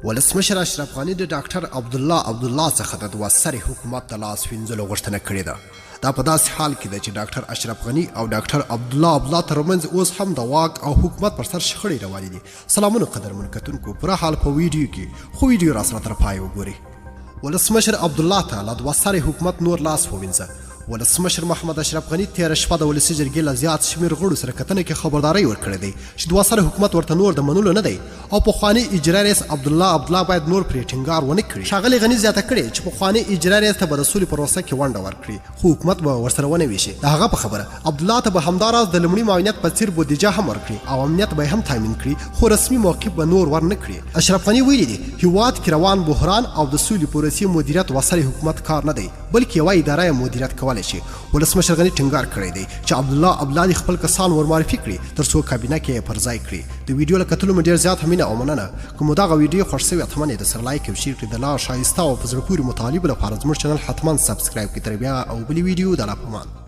ولسمشر اشرف غني د ډاکټر عبدالله څخه د 2 سرې حکومت د لاس وینځلو غوښتنه کړې ده. دا په داسې حال کې ده چې ډاکټر اشرف غني او ډاکټر عبدالله ترمنځ اوس هم د واک او حکومت پر سر شخړې روانې دي. سلامونه قدرمن کتونکو، پوره حال په ویډیو کې، خو ویډیو راسره تر پای وګورئ. ولسمشر عبدالله ته له 2 سرې حکومت نور لاس ووینځه. ولسمشر محمد اشرف غني تېره شپه د ولسي جرګې له زیات شمېر غړو سره کتنه کې خبرداری ورکړې دی چې 2 سرې حکومت ورته نور د منلو نه دی او پخواني اجرا رئیس عبدالله باید نور پرې ټینګار ونه کړي. ښاغلي غني زیاته کړې چې پخواني اجرا رئیس ته به د سولې پروسه کې ونډه ورکړي، خو حکومت به ورسره ونه ویشي. د هغه په خبره عبدالله ته به همداراز د لومړي معاونیت په څیر بودیجه هم ورکړي او امنیت به هم تامین کړي، خو رسمي موقف به نور ورنه کړي. اشرف غني ویلي دي هیواد کې روان بحران او د سولې پروسې مدیریت 2 سرې حکومت کار نه دی، بلکې یوه اداره مدیریت کولی شي. ولسمشر غني ټینګار کړی دی چې عبدالله خپل کسان ورمعرفي کړي تر څو کابینه کې پر ځای کړي. د ویډیو له کتلو مې ډېر زیات مینه او مننه. که مو دغه ویډیو خوښ شوی حتما یې د سره لایک او شیر کړئ. د لا ښایسته او په زړه پورې مطالبو لپاره زموږ چینل حتما سبسکرایب کړئ. تر بیا او بلې ویډیو د لا په امان.